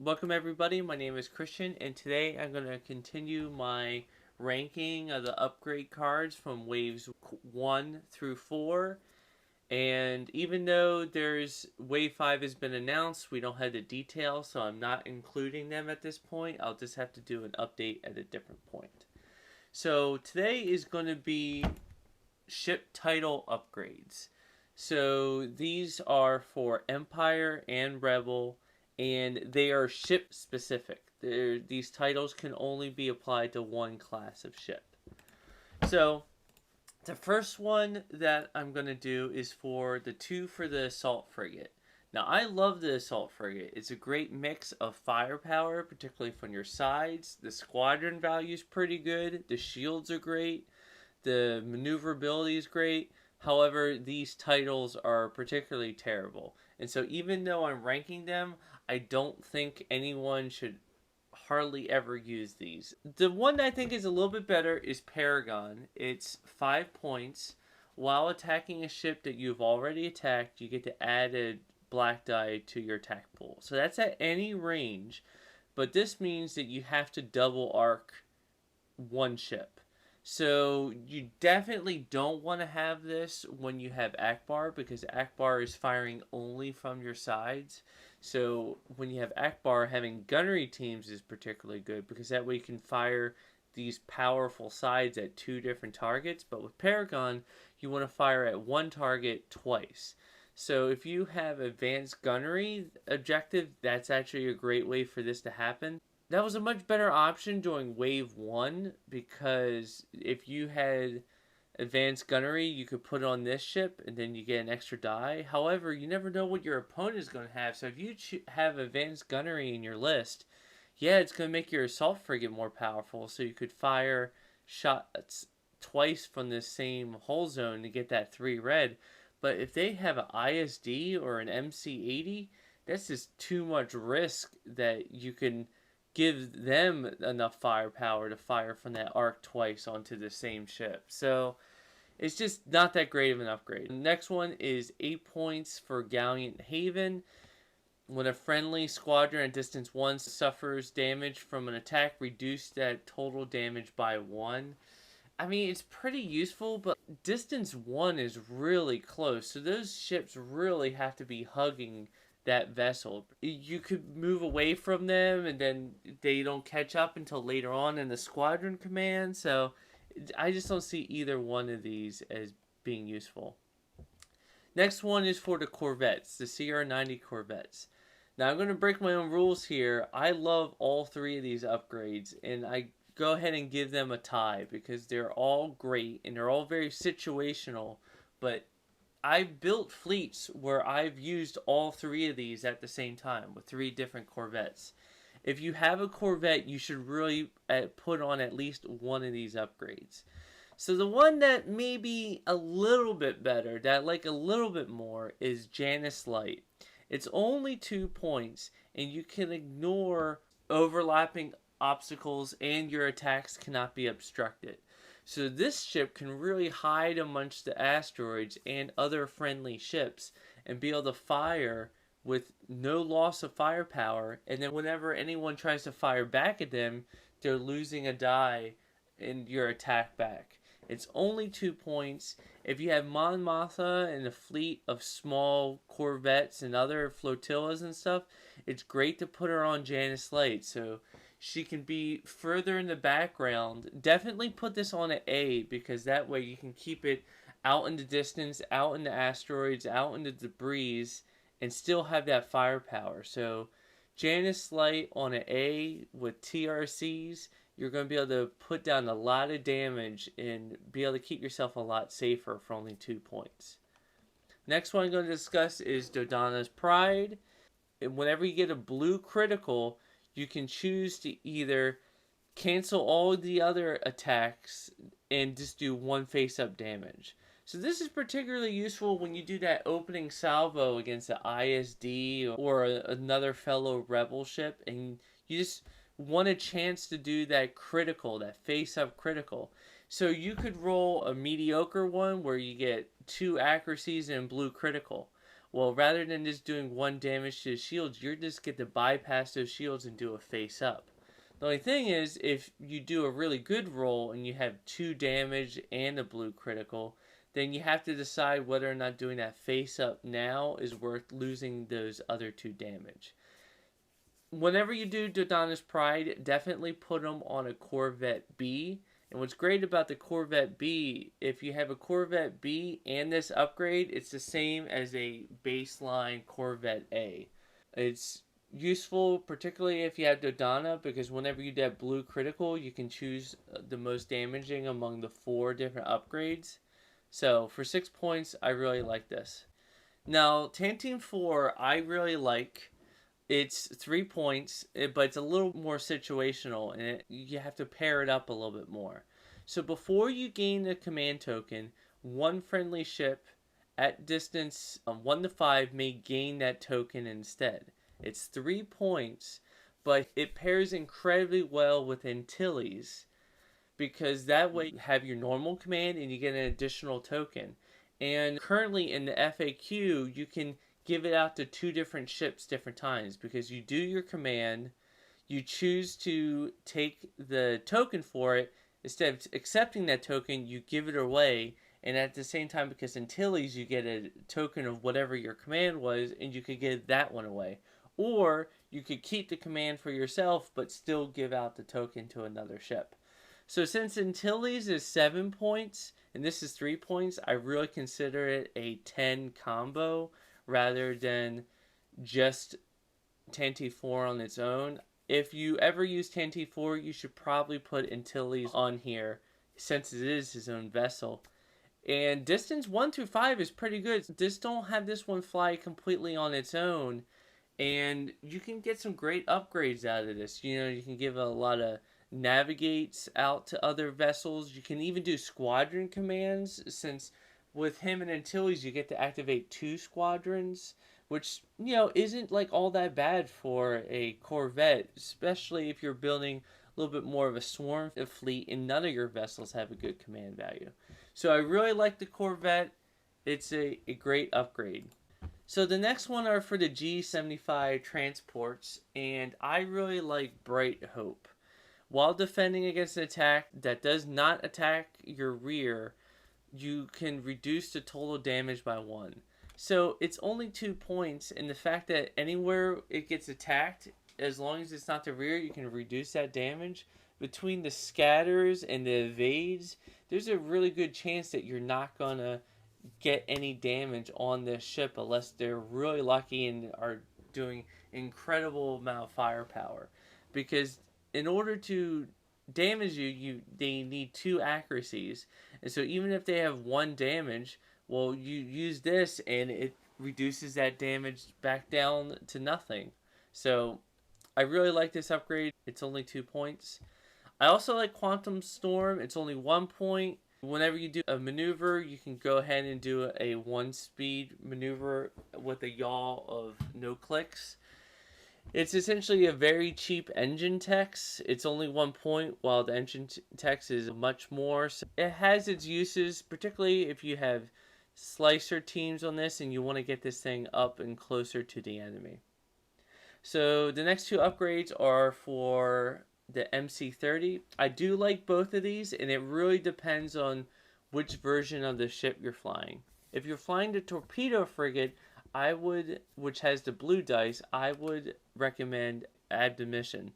Welcome everybody, my name is Christian and today I'm going to continue my ranking of the upgrade cards from waves 1 through 4. And even though there's wave 5 has been announced, we don't have the details, so I'm not including them at this point. I'll just have to do an update at a different point. So today is going to be ship title upgrades. So these are for Empire and Rebel, and they are ship specific. These titles can only be applied to one class of ship. So the first one that I'm going to do is for the assault frigate. Now I love the assault frigate. It's a great mix of firepower, particularly from your sides. The squadron value is pretty good. The shields are great. The maneuverability is great. However, these titles are particularly terrible. And so even though I'm ranking them, I don't think anyone should hardly ever use these. The one that I think is a little bit better is Paragon. It's 5 points. While attacking a ship that you've already attacked, you get to add a black die to your attack pool. So that's at any range, but this means that you have to double arc one ship. So you definitely don't want to have this when you have Akbar, because Akbar is firing only from your sides. So when you have Akbar, having gunnery teams is particularly good, because that way you can fire these powerful sides at two different targets. But with Paragon, you want to fire at one target twice. So if you have advanced gunnery objective, that's actually a great way for this to happen. That was a much better option during wave 1, because if you had advanced gunnery, you could put it on this ship and then you get an extra die. However, you never know what your opponent is going to have. So if you have advanced gunnery in your list, yeah, it's going to make your assault frigate more powerful. So you could fire shots twice from the same hull zone to get that 3 red. But if they have an ISD or an MC-80, that's just too much risk that you can give them enough firepower to fire from that arc twice onto the same ship. So it's just not that great of an upgrade. The next one is 8 points for Gallant Haven. When a friendly squadron at distance 1 suffers damage from an attack, reduce that total damage by 1. I mean, it's pretty useful, but distance 1 is really close. So those ships really have to be hugging that vessel. You could move away from them and then they don't catch up until later on in the squadron command. So I just don't see either one of these as being useful. Next one is for the corvettes, the CR-90 corvettes. Now I'm going to break my own rules here. I love all 3 of these upgrades, and I go ahead and give them a tie because they're all great and they're all very situational. But I've built fleets where I've used all 3 of these at the same time with 3 different corvettes. If you have a corvette, you should really put on at least one of these upgrades. So the one that may be a little bit better, that I like a little bit more, is Janus Light. It's only 2 points, and you can ignore overlapping obstacles, and your attacks cannot be obstructed. So this ship can really hide amongst the asteroids and other friendly ships and be able to fire with no loss of firepower. And then whenever anyone tries to fire back at them, they're losing a die in your attack back. It's only 2 points. If you have Mon Mothma and a fleet of small corvettes and other flotillas and stuff, it's great to put her on Janus Light. So she can be further in the background. Definitely put this on an A, because that way you can keep it out in the distance, out in the asteroids, out in the debris, and still have that firepower. So Janus Light on an A with TRCs, you're going to be able to put down a lot of damage and be able to keep yourself a lot safer for only 2 points. Next one I'm going to discuss is Dodonna's Pride. And whenever you get a blue critical, you can choose to either cancel all the other attacks and just do 1 face-up damage. So this is particularly useful when you do that opening salvo against the ISD or another fellow rebel ship, and you just want a chance to do that critical, that face-up critical. So you could roll a mediocre one where you get 2 accuracies and blue critical. Well, rather than just doing 1 damage to his shields, you're just get to bypass those shields and do a face up. The only thing is, if you do a really good roll and you have 2 damage and a blue critical, then you have to decide whether or not doing that face up now is worth losing those other 2 damage. Whenever you do Dodonna's Pride, definitely put them on a Corvette B. And what's great about the Corvette B, if you have a Corvette B and this upgrade, it's the same as a baseline Corvette A. It's useful, particularly if you have Dodonna, because whenever you do that blue critical, you can choose the most damaging among the 4 different upgrades. So for 6 points, I really like this. Now, Tanteam 4, I really like. It's 3 points, but it's a little more situational, and you have to pair it up a little bit more. So before you gain a command token, 1 friendly ship at distance 1 to 5 may gain that token instead. It's 3 points, but it pairs incredibly well with Antilles, because that way you have your normal command and you get an additional token. And currently in the FAQ, you can give it out to 2 different ships different times, because you do your command, you choose to take the token for it, instead of accepting that token, you give it away, and at the same time, because Antilles, you get a token of whatever your command was, and you could give that one away. Or you could keep the command for yourself, but still give out the token to another ship. So since Antilles is 7 points, and this is 3 points, I really consider it a 10 combo, rather than just Tanteam 4 on its own. If you ever use Tanteam 4, you should probably put Antilles on here, since it is his own vessel. And distance 1 through 5 is pretty good. Just don't have this one fly completely on its own, and you can get some great upgrades out of this. You know, you can give a lot of navigates out to other vessels. You can even do squadron commands, since with him and Antilles, you get to activate 2 squadrons, which, you know, isn't like all that bad for a Corvette, especially if you're building a little bit more of a swarm fleet and none of your vessels have a good command value. So I really like the Corvette. It's a great upgrade. So the next one are for the G75 transports, and I really like Bright Hope. While defending against an attack that does not attack your rear, you can reduce the total damage by 1. So it's only 2 points, and the fact that anywhere it gets attacked, as long as it's not the rear, you can reduce that damage. Between the scatters and the evades, there's a really good chance that you're not going to get any damage on this ship unless they're really lucky and are doing incredible amount of firepower. Because in order to damage you, they need 2 accuracies. And so even if they have 1 damage, well, you use this and it reduces that damage back down to nothing. So I really like this upgrade. It's only 2 points. I also like Quantum Storm. It's only 1 point. Whenever you do a maneuver, you can go ahead and do a 1-speed maneuver with a yaw of no clicks. It's essentially a very cheap engine text. It's only 1 point, while the engine text is much more. So it has its uses, particularly if you have slicer teams on this and you want to get this thing up and closer to the enemy. So the next 2 upgrades are for the MC30. I do like both of these, and it really depends on which version of the ship you're flying. If you're flying the torpedo frigate, which has the blue dice, I would recommend Admonition,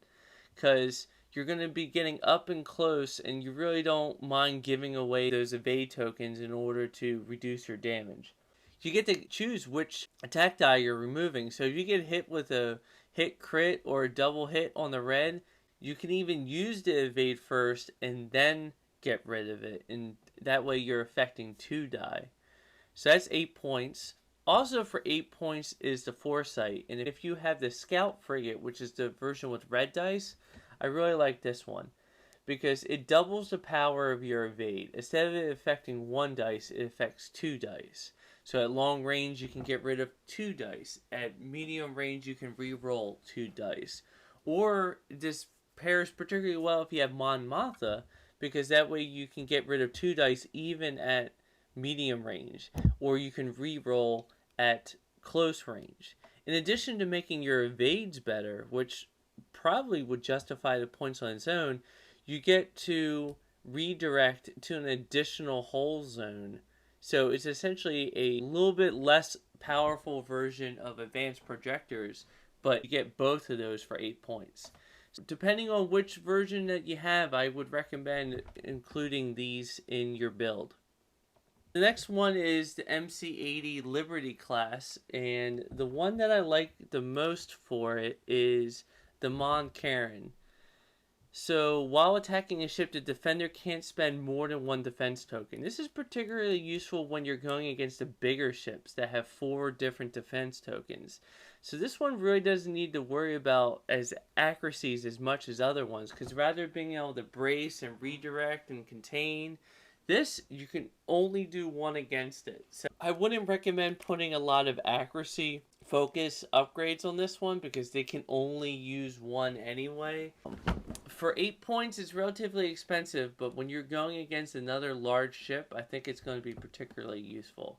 because you're going to be getting up and close, and you really don't mind giving away those evade tokens in order to reduce your damage. You get to choose which attack die you're removing, so if you get hit with a hit crit or a double hit on the red, you can even use the evade first and then get rid of it, and that way you're affecting 2 die. So that's 8 points. Also for 8 points is the Foresight, and if you have the Scout Frigate, which is the version with red dice, I really like this one, because it doubles the power of your evade. Instead of it affecting 1 dice, it affects 2 dice. So at long range, you can get rid of 2 dice. At medium range, you can re-roll 2 dice. Or this pairs particularly well if you have Mon Mothma, because that way you can get rid of 2 dice even at medium range. Or you can re-roll at close range. In addition to making your evades better, which probably would justify the points on its own, you get to redirect to an additional hull zone. So it's essentially a little bit less powerful version of advanced projectors, but you get both of those for 8 points. Depending on which version that you have, I would recommend including these in your build. The next one is the MC-80 Liberty class, and the one that I like the most for it is the Mon Caron. So while attacking a ship, the defender can't spend more than 1 defense token. This is particularly useful when you're going against the bigger ships that have 4 different defense tokens. So this one really doesn't need to worry about as accuracies as much as other ones, because rather than being able to brace and redirect and contain, this you can only do 1 against it. So I wouldn't recommend putting a lot of accuracy focus upgrades on this one because they can only use 1 anyway. For 8 points, it's relatively expensive, but when you're going against another large ship, I think it's going to be particularly useful.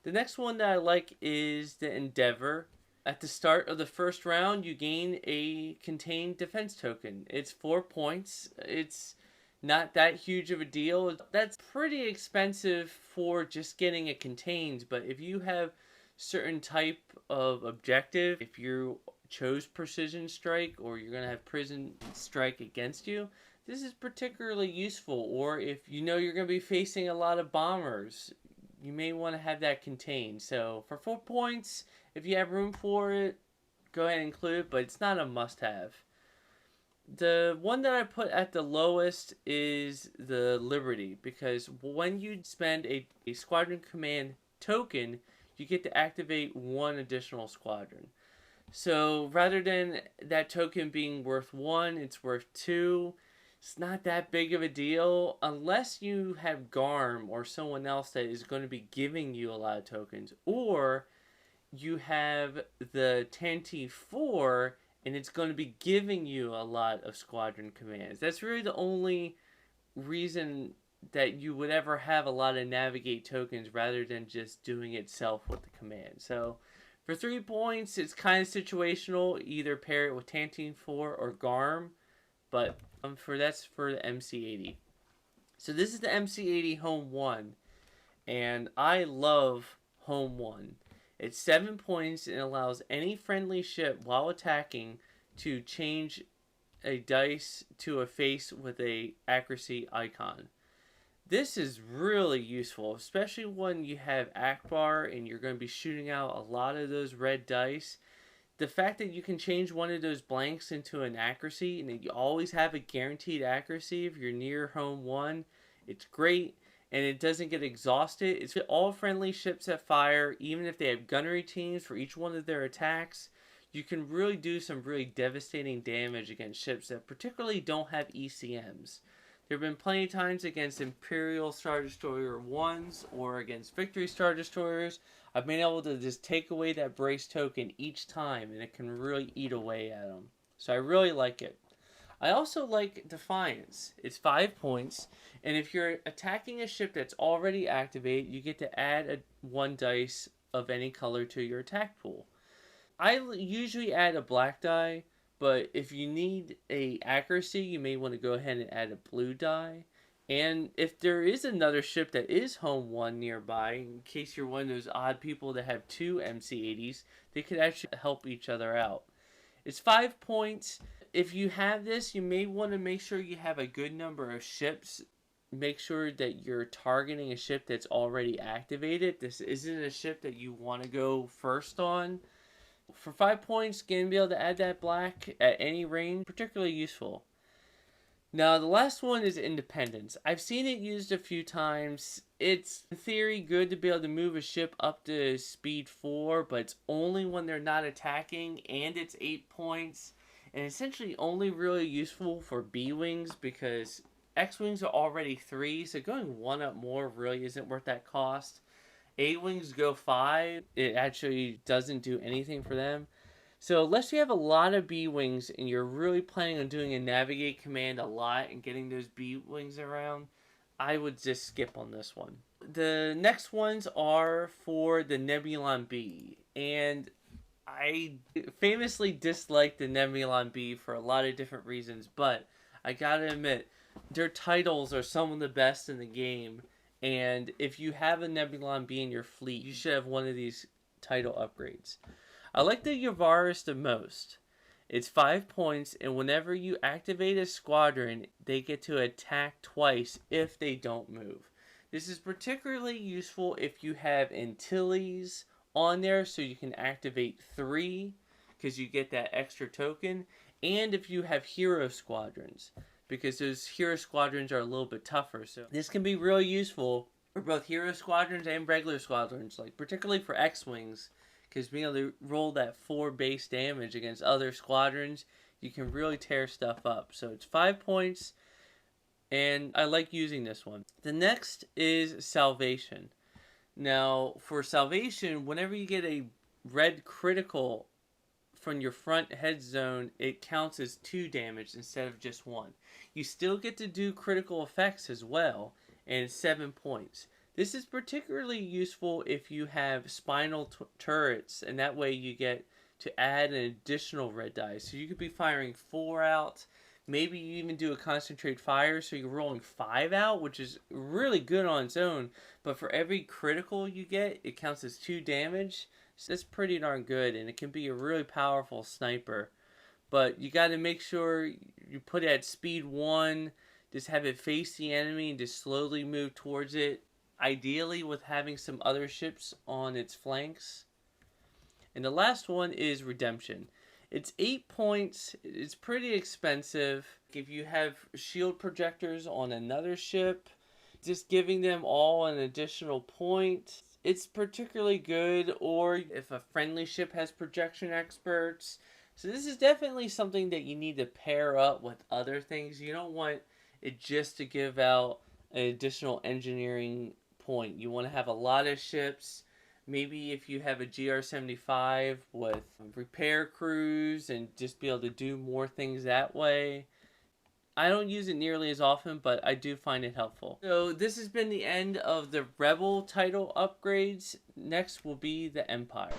The next one that I like is the Endeavor. At the start of the first round, you gain a contained defense token. It's 4 points. It's not that huge of a deal. That's pretty expensive for just getting it contained, but if you have certain type of objective, if you chose precision strike or you're going to have prison strike against you, this is particularly useful. Or if you know you're going to be facing a lot of bombers, you may want to have that contained. So for 4 points, if you have room for it, go ahead and include it, but it's not a must-have. The one that I put at the lowest is the Liberty, because when you spend a squadron command token, you get to activate 1 additional squadron. So rather than that token being worth 1, it's worth 2. It's not that big of a deal unless you have Garm or someone else that is going to be giving you a lot of tokens, or you have the Tanti 4 and it's going to be giving you a lot of squadron commands. That's really the only reason that you would ever have a lot of navigate tokens rather than just doing it self with the command. So for 3 points, it's kind of situational. Either pair it with Tanti 4 or Garm, but that's for the MC-80. So this is the MC-80 Home 1, and I love Home 1. It's 7 points and allows any friendly ship while attacking to change a dice to a face with a accuracy icon. This is really useful, especially when you have Akbar and you're going to be shooting out a lot of those red dice. The fact that you can change one of those blanks into an accuracy and that you always have a guaranteed accuracy if you're near Home 1, it's great. And it doesn't get exhausted. It's all friendly ships that fire, even if they have gunnery teams for each one of their attacks. You can really do some really devastating damage against ships that particularly don't have ECMs. There have been plenty of times against Imperial Star Destroyer 1s or against Victory Star Destroyers. I've been able to just take away that brace token each time, and it can really eat away at them. So I really like it. I also like Defiance. It's 5 points, and if you're attacking a ship that's already activated, you get to add 1 dice of any color to your attack pool. I usually add a black die, but if you need a accuracy, you may want to go ahead and add a blue die. And if there is another ship that is Home 1 nearby, in case you're one of those odd people that have 2 MC-80s, they could actually help each other out. It's 5 points. If you have this, you may want to make sure you have a good number of ships. Make sure that you're targeting a ship that's already activated. This isn't a ship that you want to go first on. For 5 points, going to be able to add that black at any range, particularly useful. Now, the last one is Independence. I've seen it used a few times. It's, in theory, good to be able to move a ship up to speed 4, but it's only when they're not attacking, and it's 8 points. And essentially only really useful for B-Wings because X-Wings are already 3, so going 1 up more really isn't worth that cost. A-Wings go 5. It actually doesn't do anything for them. So unless you have a lot of B-Wings and you're really planning on doing a navigate command a lot and getting those B-Wings around, I would just skip on this one. The next ones are for the Nebulon-B, and I famously dislike the Nebulon-B for a lot of different reasons, but I gotta admit, their titles are some of the best in the game, and if you have a Nebulon-B in your fleet, you should have one of these title upgrades. I like the Yavaris the most. It's 5 points, and whenever you activate a squadron, they get to attack twice if they don't move. This is particularly useful if you have Antilles on there, so you can activate 3 because you get that extra token, and if you have hero squadrons, because those hero squadrons are a little bit tougher. So this can be really useful for both hero squadrons and regular squadrons, like particularly for X-Wings, because being able to roll that 4 base damage against other squadrons, you can really tear stuff up. So it's 5 points, and I like using this one. The next is Salvation. Now, for Salvation, whenever you get a red critical from your front head zone, it counts as 2 damage instead of just 1. You still get to do critical effects as well, and it's 7 points. This is particularly useful if you have spinal turrets, and that way you get to add an additional red die. So you could be firing 4 out. Maybe you even do a concentrate fire, so you're rolling 5 out, which is really good on its own. But for every critical you get, it counts as 2 damage. So that's pretty darn good, and it can be a really powerful sniper. But you got to make sure you put it at speed 1, just have it face the enemy and just slowly move towards it. Ideally with having some other ships on its flanks. And the last one is Redemption. It's 8 points. It's pretty expensive. If you have shield projectors on another ship, just giving them all an additional point, it's particularly good. Or if a friendly ship has projection experts. So this is definitely something that you need to pair up with other things. You don't want it just to give out an additional engineering point. You want to have a lot of ships. Maybe if you have a GR-75 with repair crews and just be able to do more things that way. I don't use it nearly as often, but I do find it helpful. So this has been the end of the Rebel title upgrades. Next will be the Empire.